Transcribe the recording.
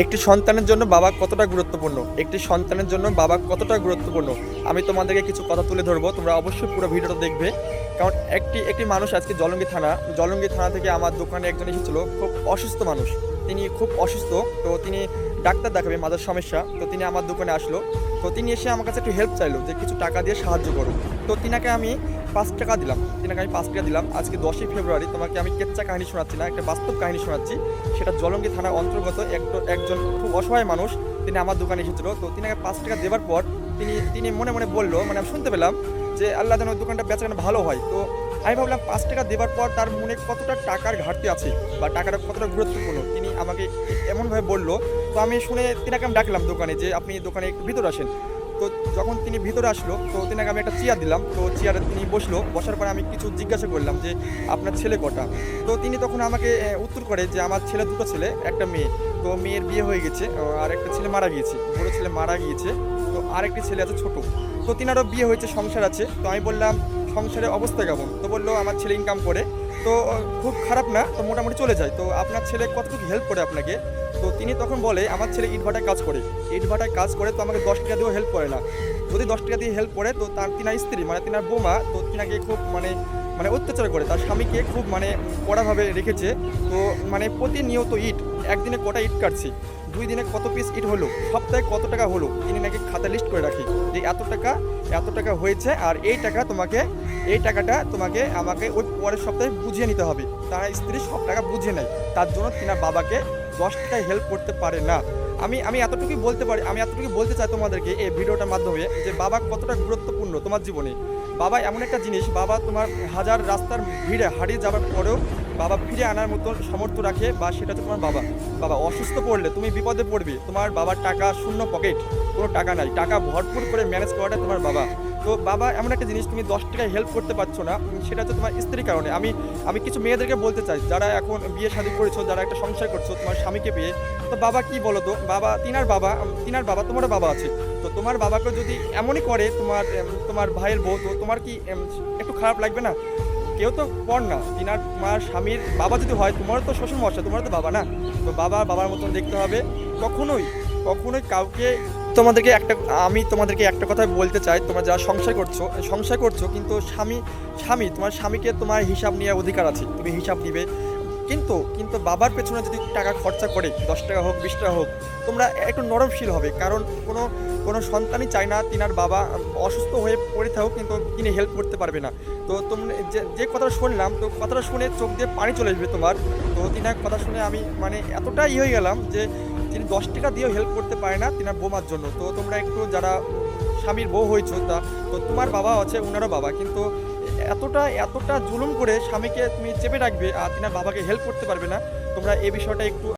একটি সন্তানের জন্য বাবা কতটা গুরুত্বপূর্ণ, একটি সন্তানের জন্য বাবা কতটা গুরুত্বপূর্ণ আমি তোমাদেরকে কিছু কথা তুলে ধরবো। তোমরা অবশ্যই পুরো ভিডিওটা দেখবে। কারণ একটি একটি মানুষ আজকে জলঙ্গি থানা থেকে আমার দোকানে একজন এসেছিল, খুব অসুস্থ মানুষ। তিনি খুব অসুস্থ, তো তিনি ডাক্তার দেখাবে, মাথার সমস্যা। তো তিনি আমার দোকানে আসলো। তো তিনি এসে আমার কাছে একটু হেল্প চাইলো যে কিছু টাকা দিয়ে সাহায্য করো। তো তিনাকে আমি 5 টাকা দিলাম। আজকে 10ই ফেব্রুয়ারি। তোমাকে আমি কেচ্চা কাহিনী শোনাচ্ছি না, একটা বাস্তব কাহিনী শোনাচ্ছি। সেটা জলঙ্গি থানার অন্তর্গত একজন খুব অসহায় মানুষ, তিনি আমার দোকানে এসেছিল। তো তিনাকে 5 টাকা দেওয়ার পর তিনি তিনি মনে মনে বললো, মানে আমি শুনতে পেলাম যে আল্লাহ যেন ওই দোকানটা বেচাকেনা ভালো হয়। তো আমি ভাবলাম 5 টাকা দেওয়ার পর তার মনে কতটা টাকার ঘাটতি আছে বা টাকাটা কতটা গুরুত্বপূর্ণ তিনি আমাকে এমনভাবে বললো। তো আমি শুনে তিনাকে আমি ডাকলাম দোকানে, যে আপনি দোকানে একটু ভিতরে আসেন। তো যখন তিনি ভিতরে আসলো, তো তিনাকে আমি একটা চেয়ার দিলাম। তো চেয়ারে তিনি বসলো। বসার পরে আমি কিছু জিজ্ঞাসা করলাম যে আপনার ছেলে কটা। তো তিনি তখন আমাকে উত্তর করে যে আমার ছেলে, দুটো ছেলে, একটা মেয়ে। তো মেয়ের বিয়ে হয়ে গেছে, আর একটা ছেলে মারা গিয়েছে, বড় ছেলে মারা গিয়েছে। তো আরেকটি ছেলে আছে ছোট। তো তিনারও বিয়ে হয়েছে, সংসার আছে। তো আমি বললাম সংসারের অবস্থা কেমন। তো বললো আমার ছেলে ইনকাম করে, তো খুব খারাপ না, তো মোটামুটি চলে যায়। তো আপনার ছেলে কতটুকু হেল্প করে আপনাকে। তো তিনি তখন বলে আমার ছেলে ইটভাটায় কাজ করে, তো আমাকে 10 টাকা দিয়েও হেল্প করে না। যদি 10 টাকা দিয়ে হেল্প করে, তো তিনার স্ত্রী, মানে তিনার বৌমা, তো তিনাকে খুব মানে মানে অত্যাচার করে, তার স্বামীকে খুব মানে কড়াভাবে রেখেছে। তো মানে প্রতিনিয়ত ইট, একদিনে কটা ইট কাটছি, 2 দিনে কত পিস ইট হলো, সপ্তাহে কত টাকা হলো, তিনি নাকি খাতা লিস্ট করে রাখি যে এত টাকা হয়েছে, আর এই টাকাটা তোমাকে আমাকে ওই পরের সপ্তাহে বুঝিয়ে নিতে হবে। তার স্ত্রী সব টাকা বুঝে নেয়, তার জন্য তিনার বাবাকে 10 টাকায় হেল্প করতে পারে না। আমি এতটুকুই বলতে পারি, আমি এতটুকুই বলতে চাই তোমাদেরকে এই ভিডিওটার মাধ্যমে, যে বাবা কতটা গুরুত্বপূর্ণ তোমার জীবনে। বাবা এমন একটা জিনিস, বাবা তোমার হাজার রাস্তার ভিড়ে হারিয়ে যাওয়ার পরেও বাবা ফিরে আনার মতো সামর্থ্য রাখে, বা সেটা হচ্ছে তোমার বাবা। বাবা অসুস্থ পড়লে তুমি বিপদে পড়বে, তোমার বাবার টাকা শূন্য পকেট, কোনো টাকা নাই, টাকা ভরপুর করে ম্যানেজ করাটা তোমার বাবা। তো বাবা এমন একটা জিনিস, তুমি 10 টাকায় হেল্প করতে পারছো না, সেটা হচ্ছে তোমার স্ত্রীর কারণে। আমি কিছু মেয়েদেরকে বলতে চাই, যারা এখন বিয়ে শাদী করেছো, যারা একটা সংসার করছো তোমার স্বামীকে পেয়ে। তো বাবা কি বলো তো, তিনার বাবা তোমারও বাবা আছে। তো তোমার বাবাকে যদি এমনই করে তোমার ভাইয়ের বউ, তো তোমার কি একটু খারাপ লাগবে না? কেউ তো পর না, তোমার স্বামীর বাবা যদি হয়, তোমারও তো শ্বশুর মশাই, তোমারও তো বাবা না। তো বাবার মতন দেখতে হবে। কখনোই কখনোই কাউকে আমি তোমাদেরকে একটা কথাই বলতে চাই, তোমরা যারা সংসার করছো, কিন্তু তোমার স্বামীকে তোমার হিসাব নেওয়ার অধিকার আছে, তুমি হিসাব নিবে। কিন্তু বাবার পেছনে যদি টাকা খরচা করে, 10 টাকা হোক, 20 টাকা হোক, তোমরা একটু নরমশীল হবে। কারণ কোনো সন্তানই চায় না তিনার বাবা অসুস্থ হয়ে পড়ে থাকুক, কিন্তু তিনি হেল্প করতে পারবে না। তো তোমরা যে কথাটা শুনলাম, তো কথাটা শুনে চোখ দিয়ে পানি চলে আসবে তোমার। তো তিনার কথা শুনে আমি মানে এতটাই হয়ে গেলাম যে তিনি 10 টাকা দিয়েও হেল্প করতে পারে না তিনার বৌমার জন্য। তো তোমরা একটু যারা স্বামীর বউ হয়েছো, তো তোমার বাবা আছে, ওনারও বাবা, কিন্তু এতটা জুলুম করে স্বামীকে তুমি চেপে রাখবে আর তিনার বাবাকে হেল্প করতে পারবে না। তোমরা এই বিষয়টা একটু